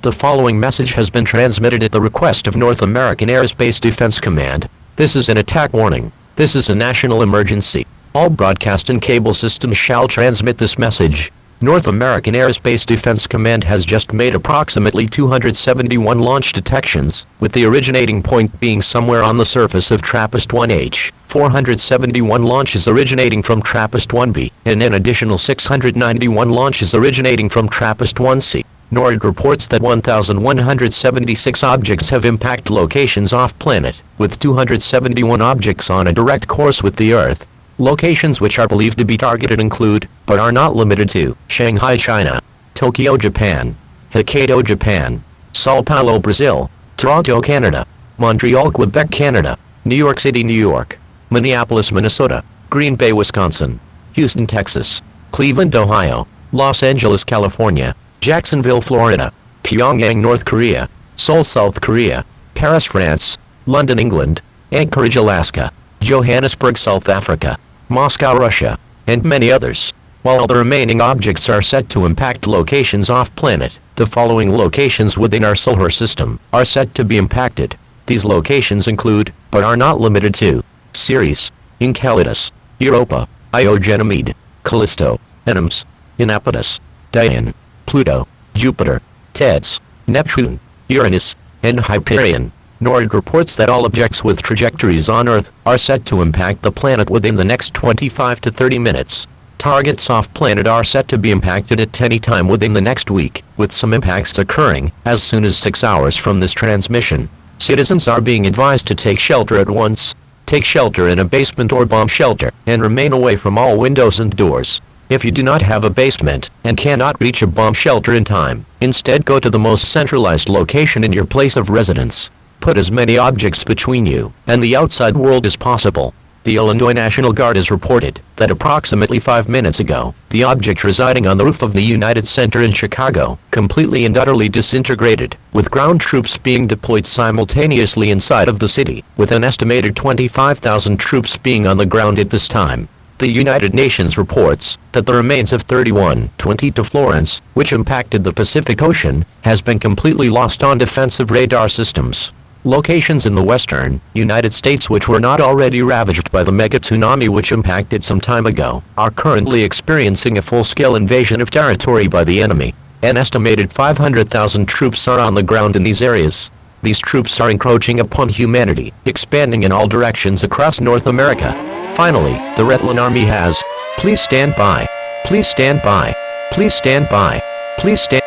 The following message has been transmitted at the request of North American Aerospace Defense Command. This is an attack warning. This is a national emergency. All broadcast and cable systems shall transmit this message. North American Aerospace Defense Command has just made approximately 271 launch detections, with the originating point being somewhere on the surface of TRAPPIST-1H, 471 launches originating from TRAPPIST-1B, and an additional 691 launches originating from TRAPPIST-1C. NORAD reports that 1,176 objects have impact locations off-planet, with 271 objects on a direct course with the Earth. Locations which are believed to be targeted include, but are not limited to, Shanghai, China, Tokyo, Japan, Hokkaido, Japan, Sao Paulo, Brazil, Toronto, Canada, Montreal, Quebec, Canada, New York City, New York, Minneapolis, Minnesota, Green Bay, Wisconsin, Houston, Texas, Cleveland, Ohio, Los Angeles, California, Jacksonville, Florida, Pyongyang, North Korea, Seoul, South Korea, Paris, France, London, England, Anchorage, Alaska, Johannesburg, South Africa, Moscow, Russia, and many others. While the remaining objects are set to impact locations off-planet, the following locations within our solar system are set to be impacted. These locations include, but are not limited to, Ceres, Enceladus, Europa, Io, Ganymede, Callisto, Enums, Iapetus, Diane, Pluto, Jupiter, Tethys, Neptune, Uranus, and Hyperion. NORAD reports that all objects with trajectories on Earth are set to impact the planet within the next 25 to 30 minutes. Targets off-planet are set to be impacted at any time within the next week, with some impacts occurring as soon as 6 hours from this transmission. Citizens are being advised to take shelter at once. Take shelter in a basement or bomb shelter, and remain away from all windows and doors. If you do not have a basement, and cannot reach a bomb shelter in time, instead go to the most centralized location in your place of residence. Put as many objects between you and the outside world as possible. The Illinois National Guard has reported that approximately 5 minutes ago, the object residing on the roof of the United Center in Chicago completely and utterly disintegrated, with ground troops being deployed simultaneously inside of the city, with an estimated 25,000 troops being on the ground at this time. The United Nations reports that the remains of 3122 Florence, which impacted the Pacific Ocean, has been completely lost on defensive radar systems. Locations in the western United States which were not already ravaged by the mega tsunami which impacted some time ago, are currently experiencing a full-scale invasion of territory by the enemy. An estimated 500,000 troops are on the ground in these areas. These troops are encroaching upon humanity, expanding in all directions across North America. Finally, the Retland Army has. Please stand by. Please stand by. Please stand by. Please stand.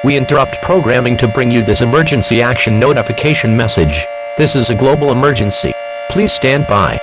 We interrupt programming to bring you this emergency action notification message. This is a global emergency. Please stand by.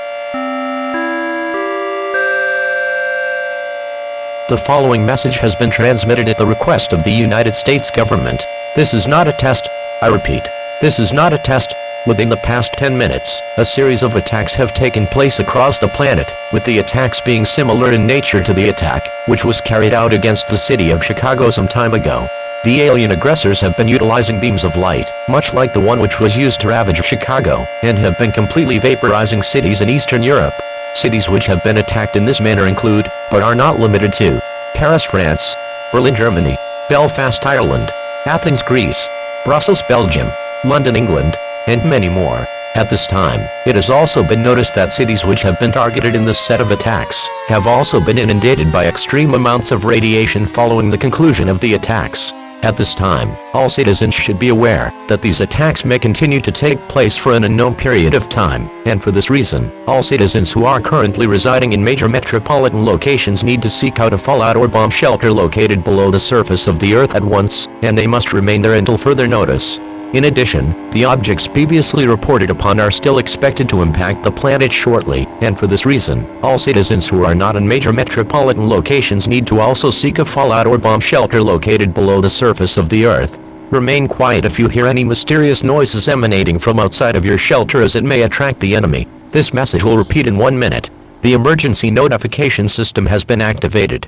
The following message has been transmitted at the request of the United States government. This is not a test. I repeat, this is not a test. Within the past 10 minutes, a series of attacks have taken place across the planet, with the attacks being similar in nature to the attack, which was carried out against the city of Chicago some time ago. The alien aggressors have been utilizing beams of light, much like the one which was used to ravage Chicago, and have been completely vaporizing cities in Eastern Europe. Cities which have been attacked in this manner include, but are not limited to, Paris, France, Berlin, Germany, Belfast, Ireland, Athens, Greece, Brussels, Belgium, London, England, and many more. At this time, it has also been noticed that cities which have been targeted in this set of attacks have also been inundated by extreme amounts of radiation following the conclusion of the attacks. At this time, all citizens should be aware that these attacks may continue to take place for an unknown period of time, and for this reason, all citizens who are currently residing in major metropolitan locations need to seek out a fallout or bomb shelter located below the surface of the Earth at once, and they must remain there until further notice. In addition, the objects previously reported upon are still expected to impact the planet shortly, and for this reason, all citizens who are not in major metropolitan locations need to also seek a fallout or bomb shelter located below the surface of the Earth. Remain quiet if you hear any mysterious noises emanating from outside of your shelter, as it may attract the enemy. This message will repeat in 1 minute. The emergency notification system has been activated.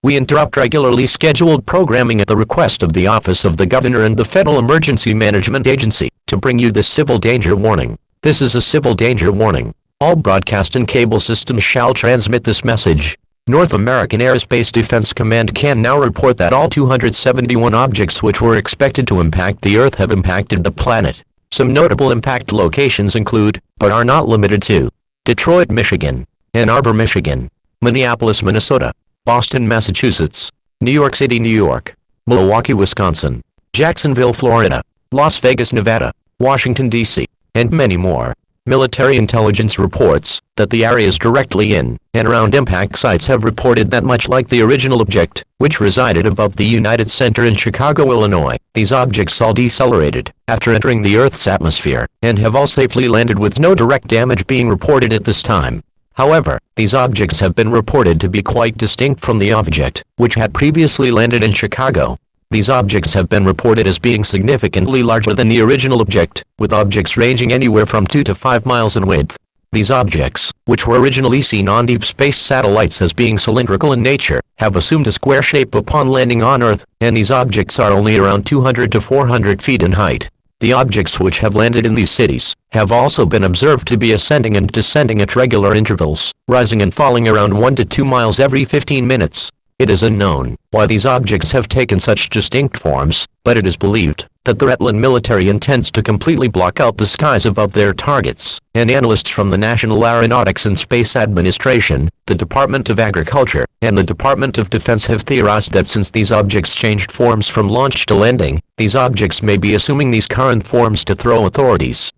We interrupt regularly scheduled programming at the request of the Office of the Governor and the Federal Emergency Management Agency to bring you this civil danger warning. This is a civil danger warning. All broadcast and cable systems shall transmit this message. North American Aerospace Defense Command can now report that all 271 objects which were expected to impact the Earth have impacted the planet. Some notable impact locations include, but are not limited to, Detroit, Michigan, Ann Arbor, Michigan, Minneapolis, Minnesota, Boston, Massachusetts, New York City, New York, Milwaukee, Wisconsin, Jacksonville, Florida, Las Vegas, Nevada, Washington, D.C., and many more. Military intelligence reports that the areas directly in and around impact sites have reported that much like the original object, which resided above the United Center in Chicago, Illinois, these objects all decelerated after entering the Earth's atmosphere and have all safely landed with no direct damage being reported at this time. However, these objects have been reported to be quite distinct from the object, which had previously landed in Chicago. These objects have been reported as being significantly larger than the original object, with objects ranging anywhere from 2 to 5 miles in width. These objects, which were originally seen on deep space satellites as being cylindrical in nature, have assumed a square shape upon landing on Earth, and these objects are only around 200 to 400 feet in height. The objects which have landed in these cities have also been observed to be ascending and descending at regular intervals, rising and falling around 1 to 2 miles every 15 minutes. It is unknown why these objects have taken such distinct forms, but it is believed that the Rutland military intends to completely block out the skies above their targets, and analysts from the National Aeronautics and Space Administration, the Department of Agriculture, and the Department of Defense have theorized that since these objects changed forms from launch to landing, these objects may be assuming these current forms to throw authorities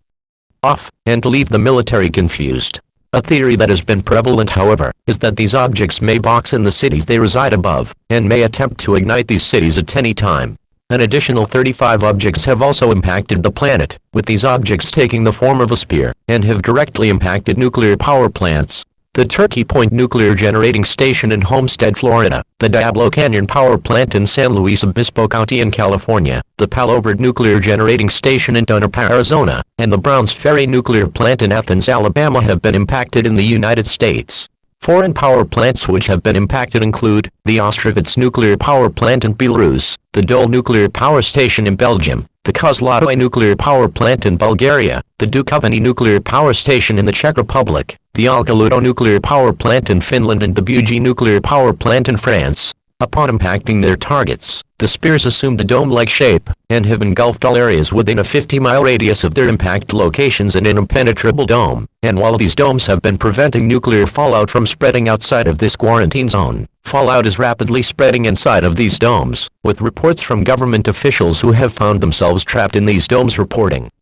off and to leave the military confused. A theory that has been prevalent, however, is that these objects may box in the cities they reside above, and may attempt to ignite these cities at any time. An additional 35 objects have also impacted the planet, with these objects taking the form of a spear, and have directly impacted nuclear power plants. The Turkey Point Nuclear Generating Station in Homestead, Florida, the Diablo Canyon Power Plant in San Luis Obispo County in California, the Palo Verde Nuclear Generating Station in Tonopah, Arizona, and the Browns Ferry Nuclear Plant in Athens, Alabama have been impacted in the United States. Foreign power plants which have been impacted include the Ostrovets Nuclear Power Plant in Belarus, the Dole Nuclear Power Station in Belgium, the Kozloduy Nuclear Power Plant in Bulgaria, the Dukovany Nuclear Power Station in the Czech Republic, the Olkiluoto Nuclear Power Plant in Finland, and the Bugey Nuclear Power Plant in France. Upon impacting their targets, the spears assumed a dome-like shape, and have engulfed all areas within a 50-mile radius of their impact locations in an impenetrable dome. And while these domes have been preventing nuclear fallout from spreading outside of this quarantine zone, fallout is rapidly spreading inside of these domes, with reports from government officials who have found themselves trapped in these domes reporting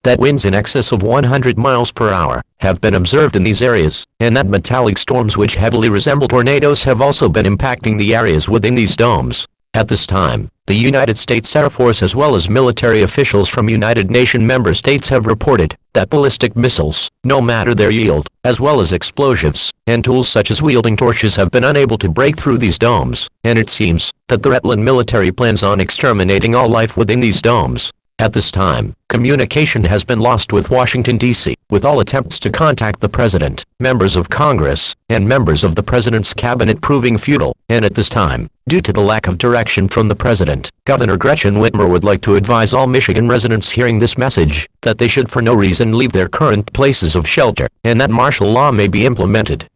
that winds in excess of 100 miles per hour have been observed in these areas, and that metallic storms which heavily resemble tornadoes have also been impacting the areas within these domes. At this time, the United States Air Force as well as military officials from United Nations member states have reported that ballistic missiles, no matter their yield, as well as explosives, and tools such as wielding torches have been unable to break through these domes, and it seems that the Rutland military plans on exterminating all life within these domes. At this time, communication has been lost with Washington, D.C., with all attempts to contact the President, members of Congress, and members of the President's cabinet proving futile, and at this time, due to the lack of direction from the President, Governor Gretchen Whitmer would like to advise all Michigan residents hearing this message that they should for no reason leave their current places of shelter, and that martial law may be implemented,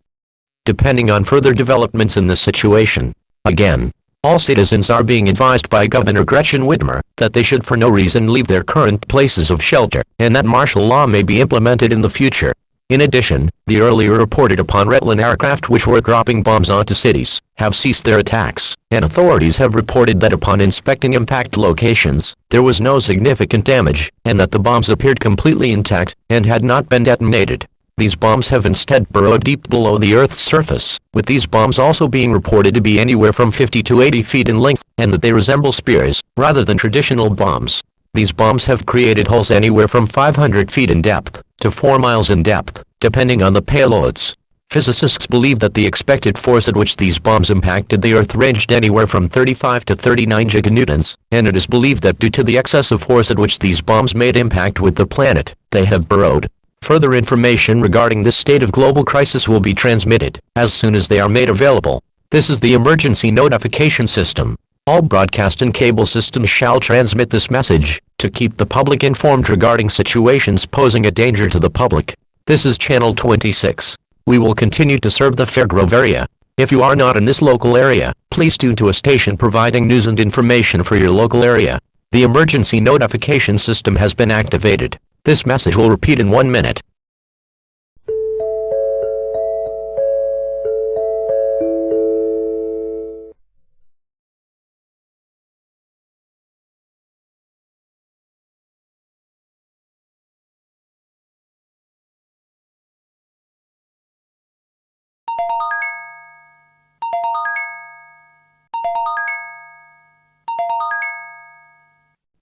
depending on further developments in the situation. Again, all citizens are being advised by Governor Gretchen Whitmer that they should for no reason leave their current places of shelter, and that martial law may be implemented in the future. In addition, the earlier reported upon Rutland aircraft which were dropping bombs onto cities have ceased their attacks, and authorities have reported that upon inspecting impact locations, there was no significant damage, and that the bombs appeared completely intact and had not been detonated. These bombs have instead burrowed deep below the Earth's surface, with these bombs also being reported to be anywhere from 50 to 80 feet in length, and that they resemble spears, rather than traditional bombs. These bombs have created holes anywhere from 500 feet in depth to 4 miles in depth, depending on the payloads. Physicists believe that the expected force at which these bombs impacted the Earth ranged anywhere from 35 to 39 giganewtons, and it is believed that due to the excessive force at which these bombs made impact with the planet, they have burrowed. Further information regarding this state of global crisis will be transmitted as soon as they are made available. This is the emergency notification system. All broadcast and cable systems shall transmit this message to keep the public informed regarding situations posing a danger to the public. This is Channel 26. We will continue to serve the Fairgrove area. If you are not in this local area, please tune to a station providing news and information for your local area. The emergency notification system has been activated. This message will repeat in 1 minute.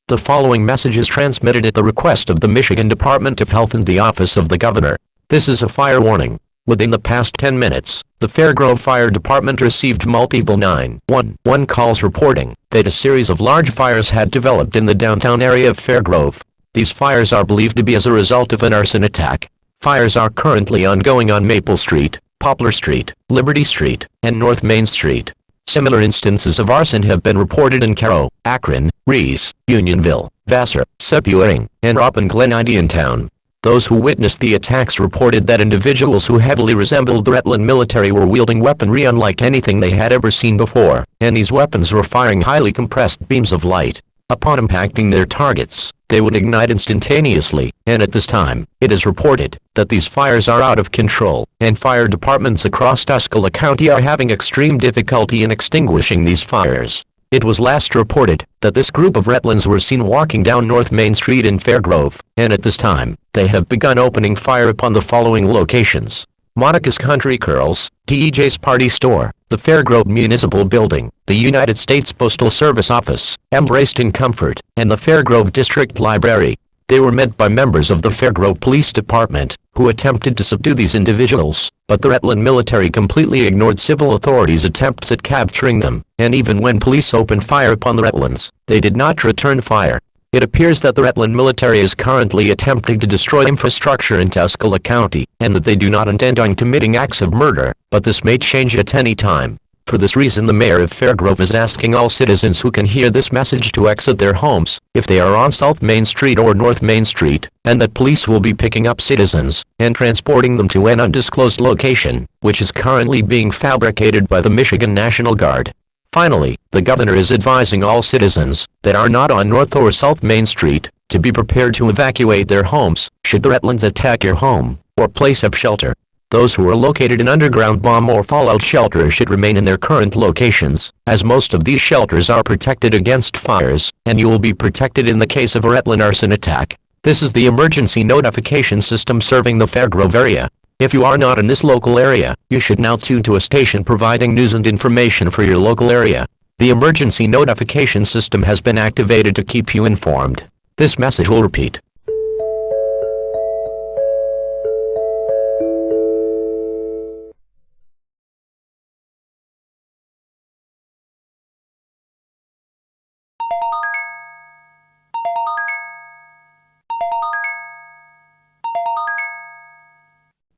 The following message is transmitted at the request of the Michigan Department of Health and the Office of the Governor. This is a fire warning. Within the past 10 minutes, the Fairgrove Fire Department received multiple 911 calls reporting that a series of large fires had developed in the downtown area of Fairgrove. These fires are believed to be as a result of an arson attack. Fires are currently ongoing on Maple Street, Poplar Street, Liberty Street, and North Main Street. Similar instances of arson have been reported in Caro, Akron, Reese, Unionville, Vassar, Sepuering, and Rop and Glen Indiantown. Those who witnessed the attacks reported that individuals who heavily resembled the Rutland military were wielding weaponry unlike anything they had ever seen before, and these weapons were firing highly compressed beams of light. Upon impacting their targets, they would ignite instantaneously, and at this time, it is reported that these fires are out of control, and fire departments across Tuscola County are having extreme difficulty in extinguishing these fires. It was last reported that this group of Rutlands were seen walking down North Main Street in Fairgrove, and at this time, they have begun opening fire upon the following locations: Monica's Country Curls, TJ's Party Store, the Fairgrove Municipal Building, the United States Postal Service Office, Embraced Comfort, and the Fairgrove District Library. They were met by members of the Fairgrove Police Department, who attempted to subdue these individuals, but the Rutland military completely ignored civil authorities' attempts at capturing them, and even when police opened fire upon the Rutlands, they did not return fire. It appears that the Rutland military is currently attempting to destroy infrastructure in Tuscola County, and that they do not intend on committing acts of murder, but this may change at any time. For this reason, the mayor of Fairgrove is asking all citizens who can hear this message to exit their homes, if they are on South Main Street or North Main Street, and that police will be picking up citizens and transporting them to an undisclosed location, which is currently being fabricated by the Michigan National Guard. Finally, the governor is advising all citizens that are not on North or South Main Street to be prepared to evacuate their homes should the Rutlands attack your home or place of shelter. Those who are located in underground bomb or fallout shelters should remain in their current locations, as most of these shelters are protected against fires, and you will be protected in the case of a Rutland arson attack. This is the emergency notification system serving the Fairgrove area. If you are not in this local area, you should now tune to a station providing news and information for your local area. The emergency notification system has been activated to keep you informed. This message will repeat.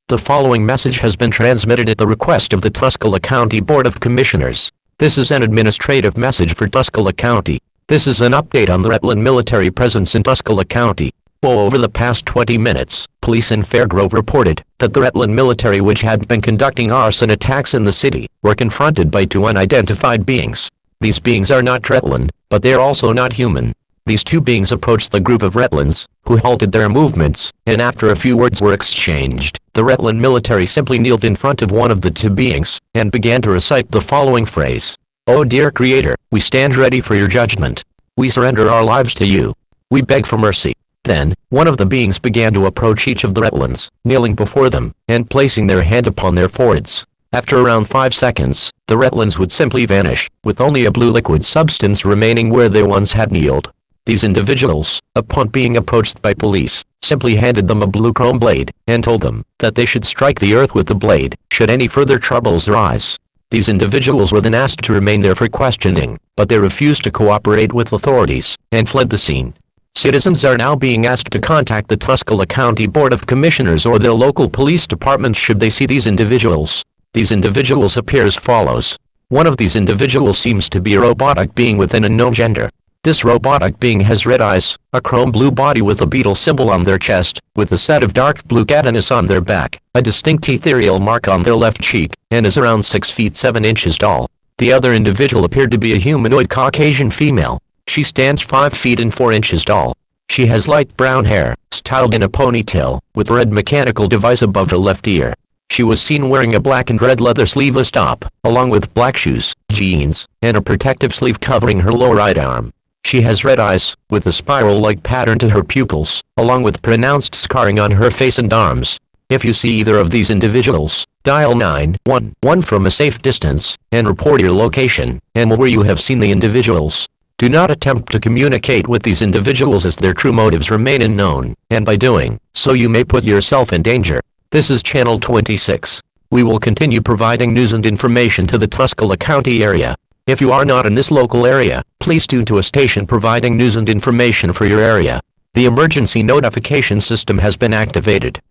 The following message has been transmitted at the request of the Tuscola County Board of Commissioners. This is an administrative message for Tuscola County. This is an update on the Rutland military presence in Tuscola County. Over the past 20 minutes, police in Fairgrove reported that the Rutland military, which had been conducting arson attacks in the city, were confronted by two unidentified beings. These beings are not Rutland, but they are also not human. These two beings approached the group of Rutlands, who halted their movements, and after a few words were exchanged, the Rutland military simply kneeled in front of one of the two beings, and began to recite the following phrase: "Oh dear Creator, we stand ready for your judgment. We surrender our lives to you. We beg for mercy." Then, one of the beings began to approach each of the Rutlands, kneeling before them, and placing their hand upon their foreheads. After around 5 seconds, the Rutlands would simply vanish, with only a blue liquid substance remaining where they once had kneeled. These individuals, upon being approached by police, simply handed them a blue chrome blade, and told them that they should strike the earth with the blade, should any further troubles arise. These individuals were then asked to remain there for questioning, but they refused to cooperate with authorities, and fled the scene. Citizens are now being asked to contact the Tuscola County Board of Commissioners or their local police department should they see these individuals. These individuals appear as follows: One of these individuals seems to be a robotic being with an unknown gender. This robotic being has red eyes, a chrome blue body with a beetle symbol on their chest, with a set of dark blue cadenas on their back, a distinct ethereal mark on their left cheek, and is around 6 feet 7 inches tall. The other individual appeared to be a humanoid Caucasian female. She stands 5 feet and 4 inches tall. She has light brown hair, styled in a ponytail, with a red mechanical device above her left ear. She was seen wearing a black and red leather sleeveless top, along with black shoes, jeans, and a protective sleeve covering her lower right arm. She has red eyes, with a spiral-like pattern to her pupils, along with pronounced scarring on her face and arms. If you see either of these individuals, dial 911 from a safe distance, and report your location, and where you have seen the individuals. Do not attempt to communicate with these individuals as their true motives remain unknown, and by doing so you may put yourself in danger. This is Channel 26. We will continue providing news and information to the Tuscola County area. If you are not in this local area, please tune to a station providing news and information for your area. The emergency notification system has been activated.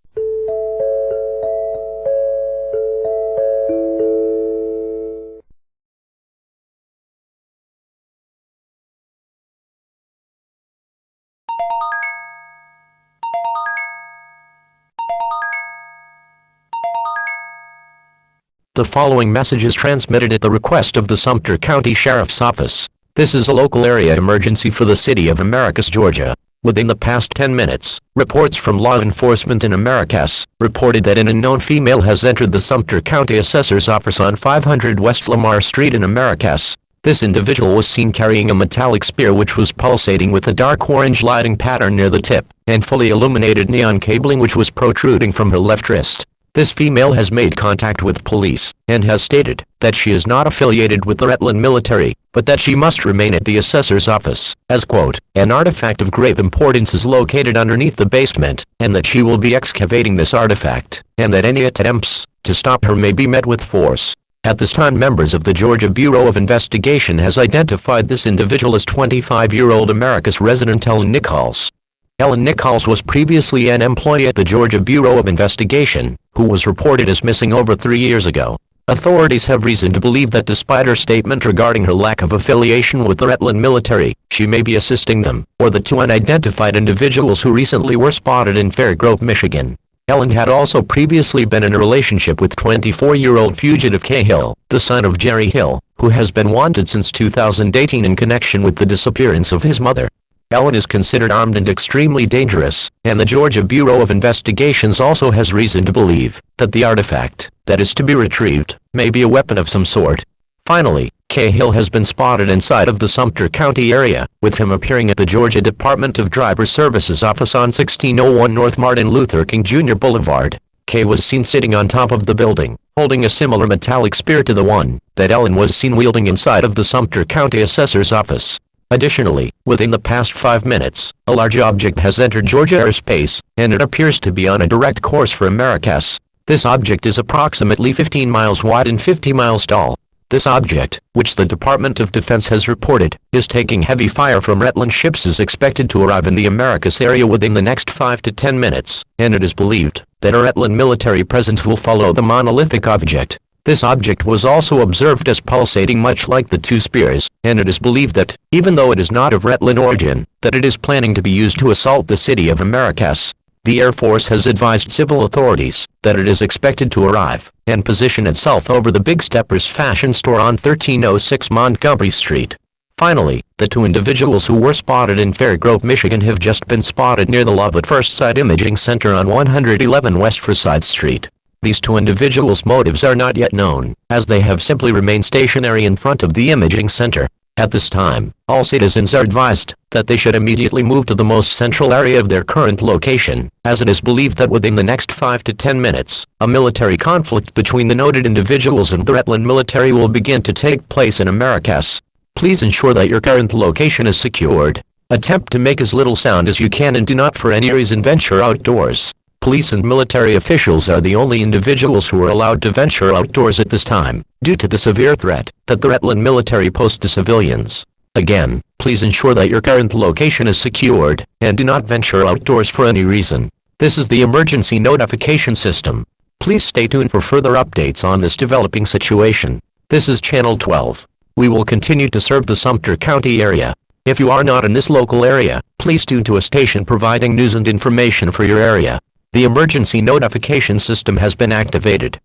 The following message is transmitted at the request of the Sumter County Sheriff's Office. This is a local area emergency for the city of Americus, Georgia. Within the past 10 minutes, reports from law enforcement in Americus reported that an unknown female has entered the Sumter County Assessor's Office on 500 West Lamar Street in Americus. This individual was seen carrying a metallic spear which was pulsating with a dark orange lighting pattern near the tip, and fully illuminated neon cabling which was protruding from her left wrist. This female has made contact with police, and has stated that she is not affiliated with the Rutland military, but that she must remain at the assessor's office, as quote, an artifact of grave importance is located underneath the basement, and that she will be excavating this artifact, and that any attempts to stop her may be met with force. At this time, members of the Georgia Bureau of Investigation has identified this individual as 25-year-old Americus resident Ellen Nichols. Ellen Nichols was previously an employee at the Georgia Bureau of Investigation, who was reported as missing over 3 years ago. Authorities have reason to believe that despite her statement regarding her lack of affiliation with the Rutland military, she may be assisting them, or the two unidentified individuals who recently were spotted in Fairgrove, Michigan. Ellen had also previously been in a relationship with 24-year-old fugitive Kay Hill, the son of Jerry Hill, who has been wanted since 2018 in connection with the disappearance of his mother. Ellen is considered armed and extremely dangerous, and the Georgia Bureau of Investigations also has reason to believe that the artifact that is to be retrieved may be a weapon of some sort. Finally, Kay Hill has been spotted inside of the Sumter County area, with him appearing at the Georgia Department of Driver Services office on 1601 North Martin Luther King Jr. Boulevard. Kay was seen sitting on top of the building, holding a similar metallic spear to the one that Ellen was seen wielding inside of the Sumter County Assessor's office. Additionally, within the past 5 minutes, a large object has entered Georgia airspace, and it appears to be on a direct course for Americus. This object is approximately 15 miles wide and 50 miles tall. This object, which the Department of Defense has reported, is taking heavy fire from Rutland ships, is expected to arrive in the Americus area within the next 5 to 10 minutes, and it is believed that a Rutland military presence will follow the monolithic object. This object was also observed as pulsating much like the two spears, and it is believed that, even though it is not of Rutland origin, that it is planning to be used to assault the city of Americus. The Air Force has advised civil authorities that it is expected to arrive and position itself over the Big Steppers fashion store on 1306 Montgomery Street. Finally, the two individuals who were spotted in Fairgrove, Michigan have just been spotted near the Love at First Sight Imaging Center on 111 West Forsyth Street. These two individuals' motives are not yet known, as they have simply remained stationary in front of the imaging center. At this time, all citizens are advised that they should immediately move to the most central area of their current location, as it is believed that within the next 5 to 10 minutes, a military conflict between the noted individuals and the Rutland military will begin to take place in Americus. Please ensure that your current location is secured. Attempt to make as little sound as you can and do not for any reason venture outdoors. Police and military officials are the only individuals who are allowed to venture outdoors at this time, due to the severe threat that the Rutland military pose to civilians. Again, please ensure that your current location is secured, and do not venture outdoors for any reason. This is the emergency notification system. Please stay tuned for further updates on this developing situation. This is Channel 12. We will continue to serve the Sumter County area. If you are not in this local area, please tune to a station providing news and information for your area. The emergency notification system has been activated.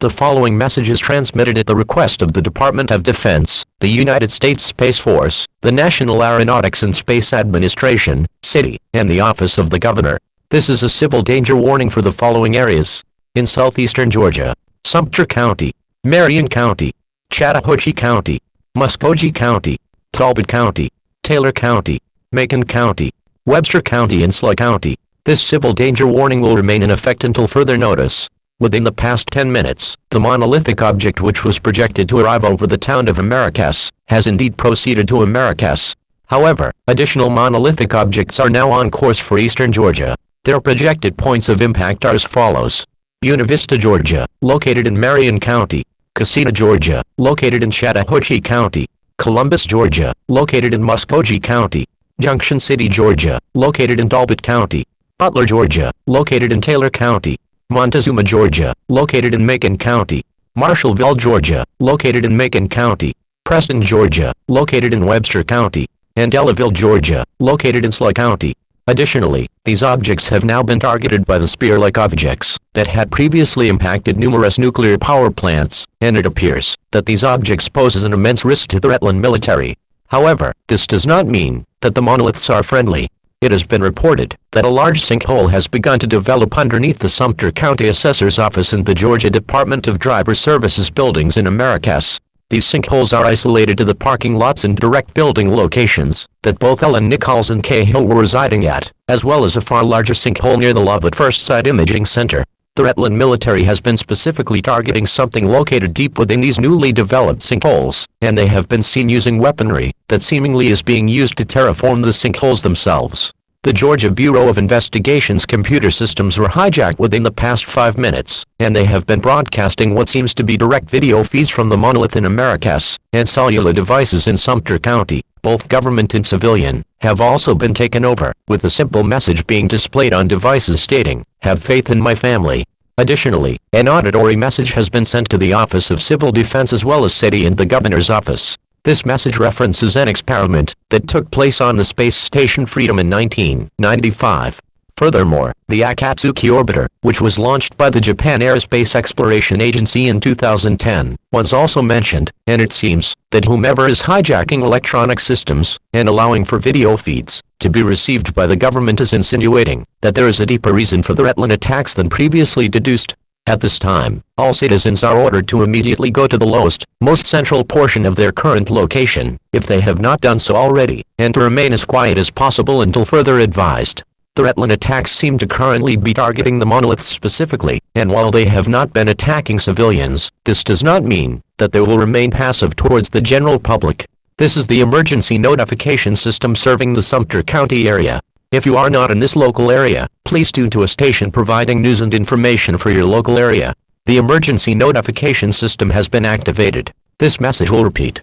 The following message is transmitted at the request of the Department of Defense, the United States Space Force, the National Aeronautics and Space Administration, City, and the Office of the Governor. This is a civil danger warning for the following areas: in southeastern Georgia, Sumter County, Marion County, Chattahoochee County, Muscogee County, Talbot County, Taylor County, Macon County, Webster County and Slug County. This civil danger warning will remain in effect until further notice. Within the past 10 minutes, the monolithic object which was projected to arrive over the town of Americus has indeed proceeded to Americus. However, additional monolithic objects are now on course for eastern Georgia. Their projected points of impact are as follows: Buena Vista, Georgia, located in Marion County; Casita, Georgia, located in Chattahoochee County; Columbus, Georgia, located in Muscogee County; Junction City, Georgia, located in Talbot County; Butler, Georgia, located in Taylor County; Montezuma, Georgia, located in Macon County; Marshallville, Georgia, located in Macon County; Preston, Georgia, located in Webster County; and Ellaville, Georgia, located in Slug County. Additionally, these objects have now been targeted by the spear-like objects that had previously impacted numerous nuclear power plants, and it appears that these objects pose an immense risk to the Rutland military. However, this does not mean that the monoliths are friendly. It has been reported that a large sinkhole has begun to develop underneath the Sumter County Assessor's Office and the Georgia Department of Driver Services buildings in Americus. These sinkholes are isolated to the parking lots and direct building locations that both Ellen Nichols and Cahill were residing at, as well as a far larger sinkhole near the Love at First Sight Imaging Center. The Rutland military has been specifically targeting something located deep within these newly developed sinkholes, and they have been seen using weaponry that seemingly is being used to terraform the sinkholes themselves. The Georgia Bureau of Investigation's computer systems were hijacked within the past 5 minutes, and they have been broadcasting what seems to be direct video feeds from the monolith in Americus, and cellular devices in Sumter County, both government and civilian, have also been taken over, with a simple message being displayed on devices stating, "Have faith in my family." Additionally, an auditory message has been sent to the Office of Civil Defense as well as City and the Governor's Office. This message references an experiment that took place on the space station Freedom in 1995. Furthermore, the Akatsuki orbiter, which was launched by the Japan Aerospace Exploration Agency in 2010, was also mentioned, and it seems that whomever is hijacking electronic systems and allowing for video feeds to be received by the government is insinuating that there is a deeper reason for the Rutland attacks than previously deduced. At this time, all citizens are ordered to immediately go to the lowest, most central portion of their current location, if they have not done so already, and to remain as quiet as possible until further advised. The Rutland attacks seem to currently be targeting the monoliths specifically, and while they have not been attacking civilians, this does not mean that they will remain passive towards the general public. This is the emergency notification system serving the Sumter County area. If you are not in this local area, please tune to a station providing news and information for your local area. The emergency notification system has been activated. This message will repeat.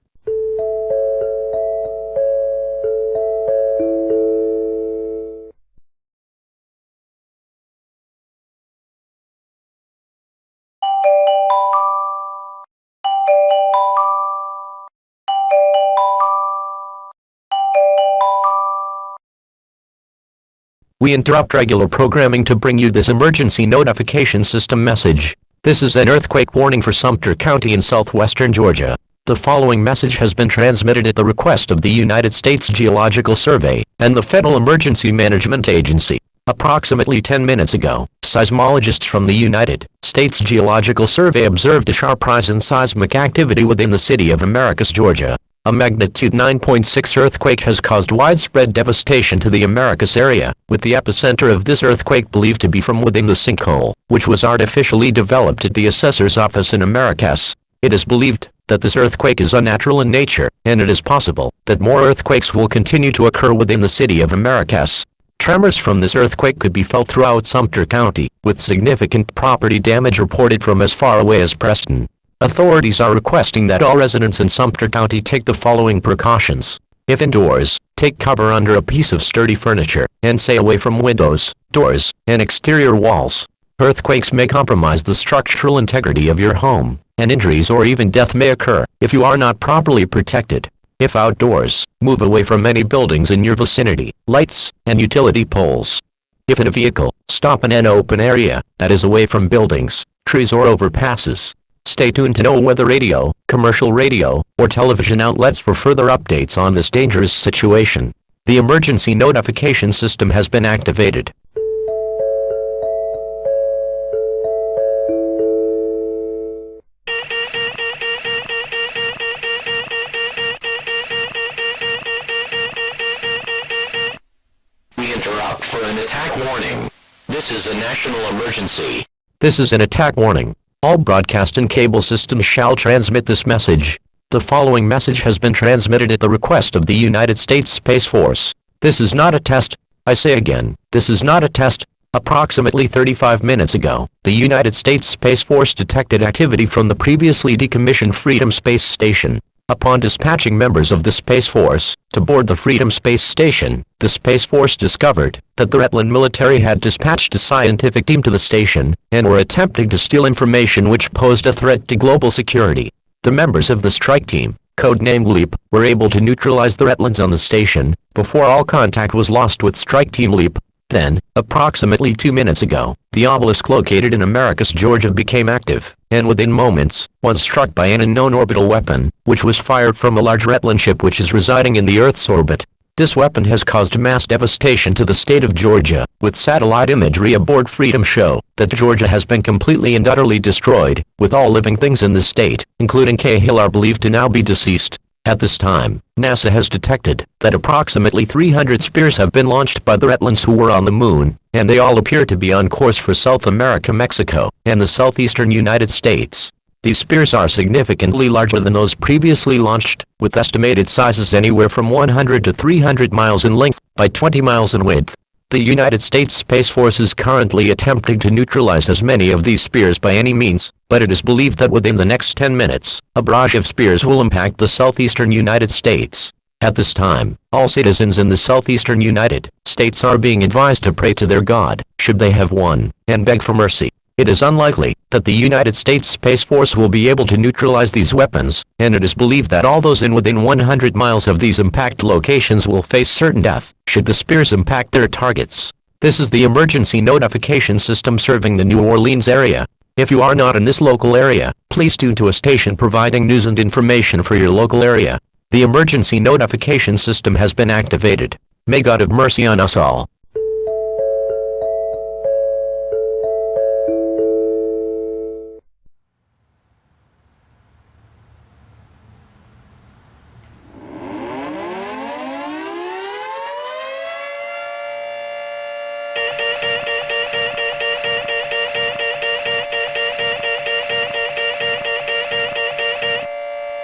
We interrupt regular programming to bring you this emergency notification system message. This is an earthquake warning for Sumter County in southwestern Georgia. The following message has been transmitted at the request of the United States Geological Survey and the Federal Emergency Management Agency. Approximately 10 minutes ago, seismologists from the United States Geological Survey observed a sharp rise in seismic activity within the city of Americus, Georgia. A magnitude 9.6 earthquake has caused widespread devastation to the Americus area, with the epicenter of this earthquake believed to be from within the sinkhole, which was artificially developed at the assessor's office in Americus. It is believed that this earthquake is unnatural in nature, and it is possible that more earthquakes will continue to occur within the city of Americus. Tremors from this earthquake could be felt throughout Sumter County, with significant property damage reported from as far away as Preston. Authorities are requesting that all residents in Sumter County take the following precautions. If indoors, take cover under a piece of sturdy furniture, and stay away from windows, doors, and exterior walls. Earthquakes may compromise the structural integrity of your home, and injuries or even death may occur if you are not properly protected. If outdoors, move away from any buildings in your vicinity, lights, and utility poles. If in a vehicle, stop in an open area that is away from buildings, trees or overpasses. Stay tuned to No Weather Radio, commercial radio, or television outlets for further updates on this dangerous situation. The emergency notification system has been activated. We interrupt for an attack warning. This is a national emergency. This is an attack warning. All broadcast and cable systems shall transmit this message. The following message has been transmitted at the request of the United States Space Force. This is not a test. I say again, this is not a test. Approximately 35 minutes ago, the United States Space Force detected activity from the previously decommissioned Freedom Space Station. Upon dispatching members of the Space Force to board the Freedom Space Station, the Space Force discovered that the Rutland military had dispatched a scientific team to the station and were attempting to steal information which posed a threat to global security. The members of the strike team, codenamed LEAP, were able to neutralize the Rutlands on the station before all contact was lost with Strike Team LEAP. Then, approximately 2 minutes ago, the obelisk located in Americus, Georgia became active, and within moments, was struck by an unknown orbital weapon, which was fired from a large Rutland ship which is residing in the Earth's orbit. This weapon has caused mass devastation to the state of Georgia, with satellite imagery aboard Freedom show that Georgia has been completely and utterly destroyed, with all living things in the state, including Cahill, are believed to now be deceased. At this time, NASA has detected that approximately 300 spears have been launched by the Rutlands who were on the moon, and they all appear to be on course for South America, Mexico, and the southeastern United States. These spears are significantly larger than those previously launched, with estimated sizes anywhere from 100 to 300 miles in length by 20 miles in width. The United States Space Force is currently attempting to neutralize as many of these spears by any means, but it is believed that within the next 10 minutes, a barrage of spears will impact the southeastern United States. At this time, all citizens in the southeastern United States are being advised to pray to their God, should they have one, and beg for mercy. It is unlikely that the United States Space Force will be able to neutralize these weapons, and it is believed that all those in within 100 miles of these impact locations will face certain death, should the spears impact their targets. This is the emergency notification system serving the New Orleans area. If you are not in this local area, please tune to a station providing news and information for your local area. The emergency notification system has been activated. May God have mercy on us all.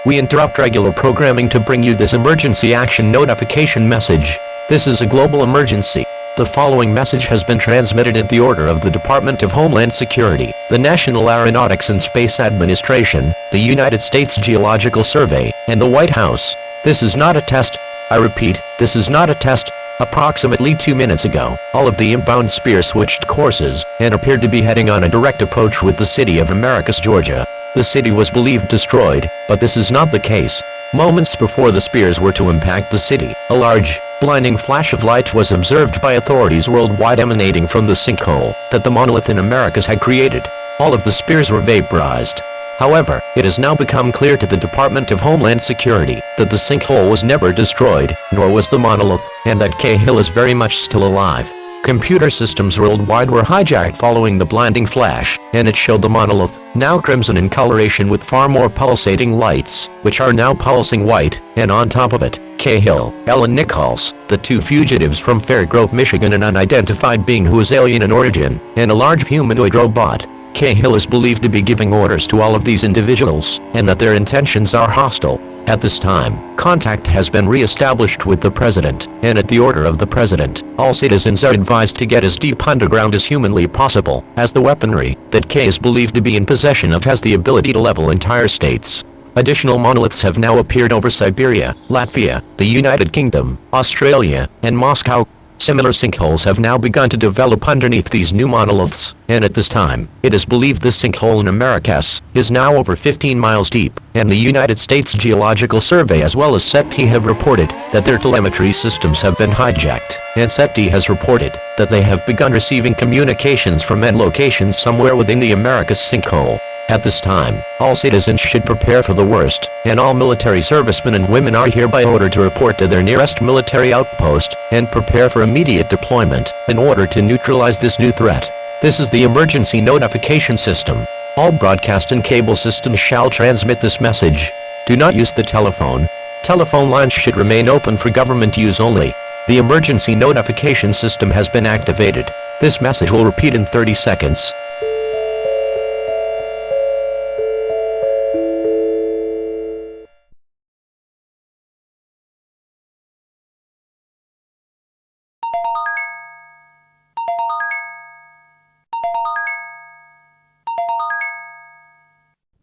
We interrupt regular programming to bring you this emergency action notification message. This is a global emergency. The following message has been transmitted at the order of the Department of Homeland Security, the National Aeronautics and Space Administration, the United States Geological Survey, and the White House. This is not a test. I repeat, this is not a test. Approximately 2 minutes ago, all of the inbound spears switched courses and appeared to be heading on a direct approach with the city of Americus, Georgia. The city was believed destroyed, but this is not the case. Moments before the spears were to impact the city, a large, blinding flash of light was observed by authorities worldwide emanating from the sinkhole that the monolith in Americus had created. All of the spears were vaporized. However, it has now become clear to the Department of Homeland Security that the sinkhole was never destroyed, nor was the monolith, and that Cahill is very much still alive. Computer systems worldwide were hijacked following the blinding flash, and it showed the monolith, now crimson in coloration with far more pulsating lights, which are now pulsing white, and on top of it, Cahill, Ellen Nichols, the two fugitives from Fairgrove, Michigan, an unidentified being who is alien in origin, and a large humanoid robot. Cahill is believed to be giving orders to all of these individuals, and that their intentions are hostile. At this time, contact has been re-established with the president, and at the order of the president, all citizens are advised to get as deep underground as humanly possible, as the weaponry that K is believed to be in possession of has the ability to level entire states. Additional monoliths have now appeared over Siberia, Latvia, the United Kingdom, Australia, and Moscow. Similar sinkholes have now begun to develop underneath these new monoliths, and at this time, it is believed this sinkhole in Americas is now over 15 miles deep, and the United States Geological Survey as well as SETI have reported that their telemetry systems have been hijacked, and SETI has reported that they have begun receiving communications from end locations somewhere within the Americas sinkhole. At this time, all citizens should prepare for the worst, and all military servicemen and women are hereby ordered to report to their nearest military outpost and prepare for immediate deployment in order to neutralize this new threat. This is the emergency notification system. All broadcast and cable systems shall transmit this message. Do not use the telephone. Telephone lines should remain open for government use only. The emergency notification system has been activated. This message will repeat in 30 seconds.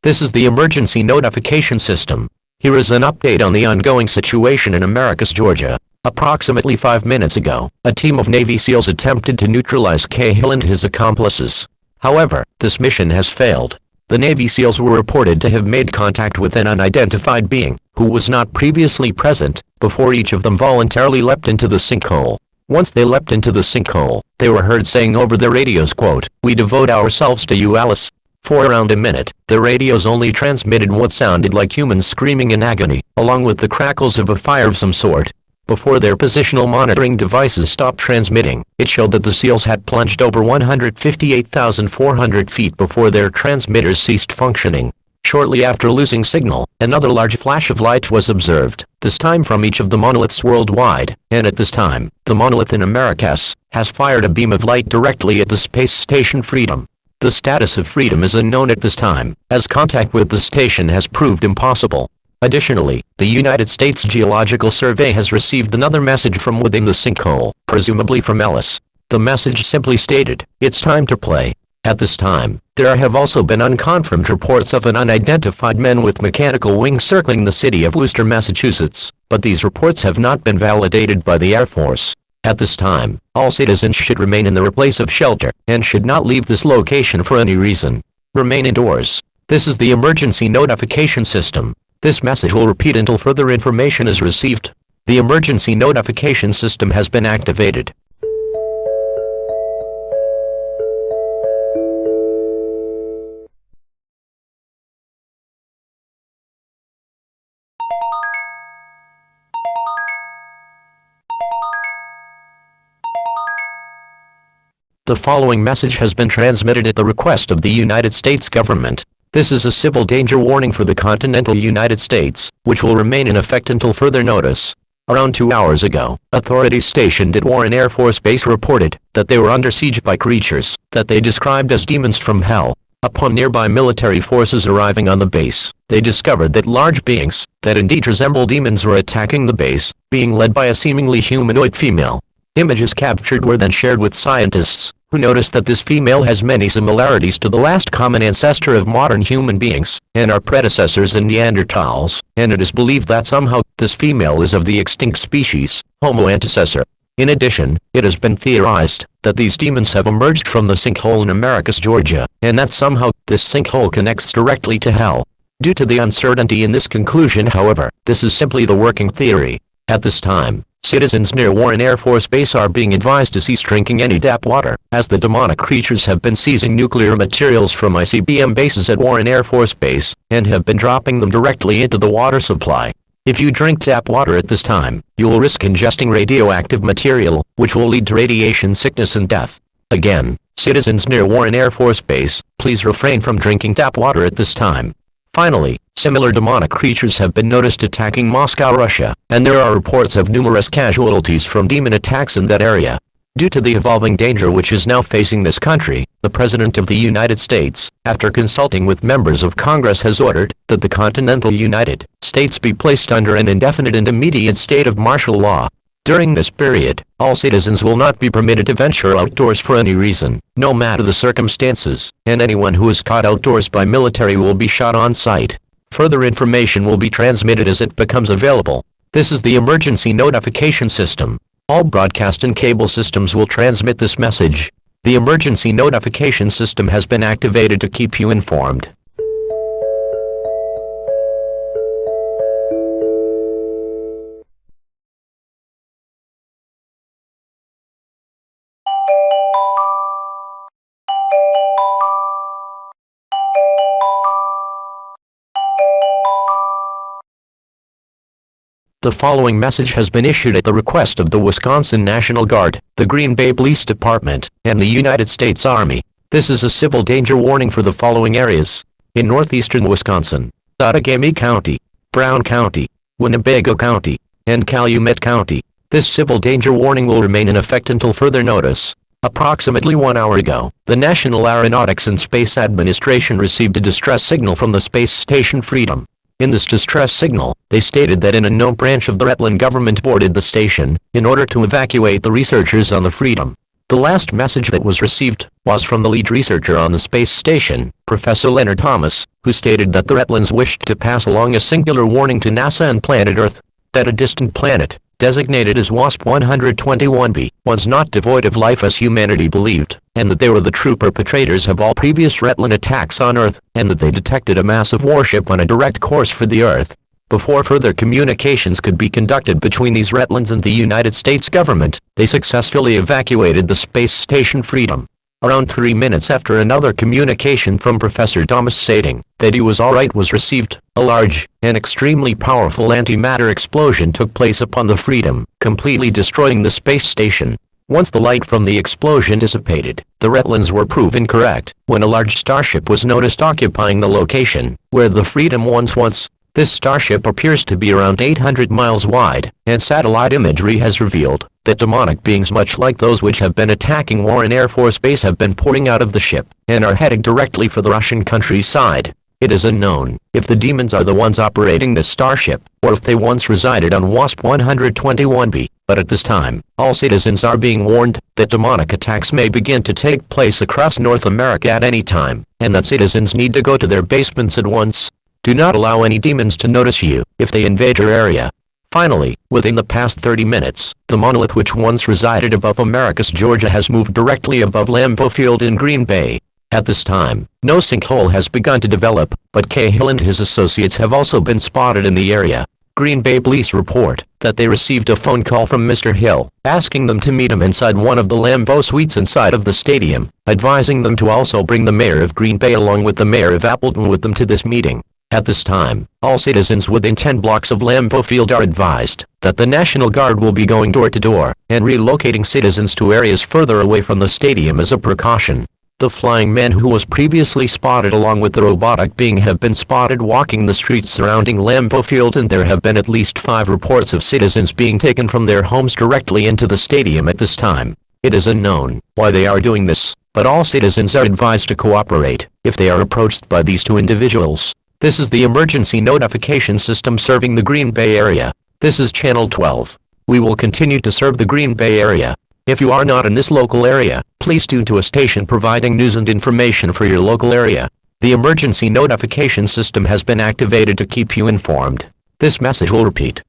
This is the emergency notification system. Here is an update on the ongoing situation in Americus, Georgia. Approximately 5 minutes ago, a team of Navy SEALs attempted to neutralize Cahill and his accomplices. However, this mission has failed. The Navy SEALs were reported to have made contact with an unidentified being, who was not previously present, before each of them voluntarily leapt into the sinkhole. Once they leapt into the sinkhole, they were heard saying over their radios, quote, "We devote ourselves to you, Alice." For around a minute, the radios only transmitted what sounded like humans screaming in agony, along with the crackles of a fire of some sort. Before their positional monitoring devices stopped transmitting, it showed that the SEALs had plunged over 158,400 feet before their transmitters ceased functioning. Shortly after losing signal, another large flash of light was observed, this time from each of the monoliths worldwide, and at this time, the monolith in Americas has fired a beam of light directly at the space station Freedom. The status of Freedom is unknown at this time, as contact with the station has proved impossible. Additionally, the United States Geological Survey has received another message from within the sinkhole, presumably from Ellis. The message simply stated, "It's time to play." At this time, there have also been unconfirmed reports of an unidentified man with mechanical wings circling the city of Worcester, Massachusetts, but these reports have not been validated by the Air Force. At this time, all citizens should remain in their place of shelter, and should not leave this location for any reason. Remain indoors. This is the emergency notification system. This message will repeat until further information is received. The emergency notification system has been activated. The following message has been transmitted at the request of the United States government. This is a civil danger warning for the continental United States, which will remain in effect until further notice. Around 2 hours ago, authorities stationed at Warren Air Force Base reported that they were under siege by creatures that they described as demons from hell. Upon nearby military forces arriving on the base, they discovered that large beings that indeed resemble demons were attacking the base, being led by a seemingly humanoid female. Images captured were then shared with scientists, who noticed that this female has many similarities to the last common ancestor of modern human beings, and our predecessors in Neanderthals, and it is believed that somehow, this female is of the extinct species, Homo antecessor. In addition, it has been theorized that these demons have emerged from the sinkhole in Americus, Georgia, and that somehow, this sinkhole connects directly to hell. Due to the uncertainty in this conclusion, however, this is simply the working theory. At this time, citizens near Warren Air Force Base are being advised to cease drinking any tap water, as the demonic creatures have been seizing nuclear materials from ICBM bases at Warren Air Force Base, and have been dropping them directly into the water supply. If you drink tap water at this time, you will risk ingesting radioactive material, which will lead to radiation sickness and death. Again, citizens near Warren Air Force Base, please refrain from drinking tap water at this time. Finally, similar demonic creatures have been noticed attacking Moscow, Russia, and there are reports of numerous casualties from demon attacks in that area. Due to the evolving danger which is now facing this country, the President of the United States, after consulting with members of Congress, has ordered that the continental United States be placed under an indefinite and immediate state of martial law. During this period, all citizens will not be permitted to venture outdoors for any reason, no matter the circumstances, and anyone who is caught outdoors by military will be shot on sight. Further information will be transmitted as it becomes available. This is the emergency notification system. All broadcast and cable systems will transmit this message. The emergency notification system has been activated to keep you informed. The following message has been issued at the request of the Wisconsin National Guard, the Green Bay Police Department, and the United States Army. This is a civil danger warning for the following areas: in northeastern Wisconsin, Outagamie County, Brown County, Winnebago County, and Calumet County. This civil danger warning will remain in effect until further notice. Approximately 1 hour ago, the National Aeronautics and Space Administration received a distress signal from the space station Freedom. In this distress signal, they stated that an unknown branch of the Rutland government boarded the station in order to evacuate the researchers on the Freedom. The last message that was received was from the lead researcher on the space station, Professor Leonard Thomas, who stated that the Rutlands wished to pass along a singular warning to NASA and planet Earth, that a distant planet, designated as WASP-121b, was not devoid of life as humanity believed, and that they were the true perpetrators of all previous Rutland attacks on Earth, and that they detected a massive warship on a direct course for the Earth. Before further communications could be conducted between these Rutlands and the United States government, they successfully evacuated the space station Freedom. Around 3 minutes after another communication from Professor Thomas stating that he was alright was received, a large and extremely powerful antimatter explosion took place upon the Freedom, completely destroying the space station. Once the light from the explosion dissipated, the Rutlands were proven correct when a large starship was noticed occupying the location where the Freedom once was. This starship appears to be around 800 miles wide, and satellite imagery has revealed that demonic beings much like those which have been attacking Warren Air Force Base have been pouring out of the ship, and are heading directly for the Russian countryside. It is unknown if the demons are the ones operating this starship, or if they once resided on WASP-121b, but at this time, all citizens are being warned that demonic attacks may begin to take place across North America at any time, and that citizens need to go to their basements at once. Do not allow any demons to notice you if they invade your area. Finally, within the past 30 minutes, the monolith which once resided above Americus, Georgia has moved directly above Lambeau Field in Green Bay. At this time, no sinkhole has begun to develop, but Cahill and his associates have also been spotted in the area. Green Bay police report that they received a phone call from Mr. Hill, asking them to meet him inside one of the Lambeau suites inside of the stadium, advising them to also bring the mayor of Green Bay along with the mayor of Appleton with them to this meeting. At this time, all citizens within 10 blocks of Lambeau Field are advised that the National Guard will be going door to door and relocating citizens to areas further away from the stadium as a precaution. The flying man who was previously spotted along with the robotic being have been spotted walking the streets surrounding Lambeau Field, and there have been at least 5 reports of citizens being taken from their homes directly into the stadium at this time. It is unknown why they are doing this, but all citizens are advised to cooperate if they are approached by these 2 individuals. This is the emergency notification system serving the Green Bay area. This is Channel 12. We will continue to serve the Green Bay area. If you are not in this local area, please tune to a station providing news and information for your local area. The emergency notification system has been activated to keep you informed. This message will repeat.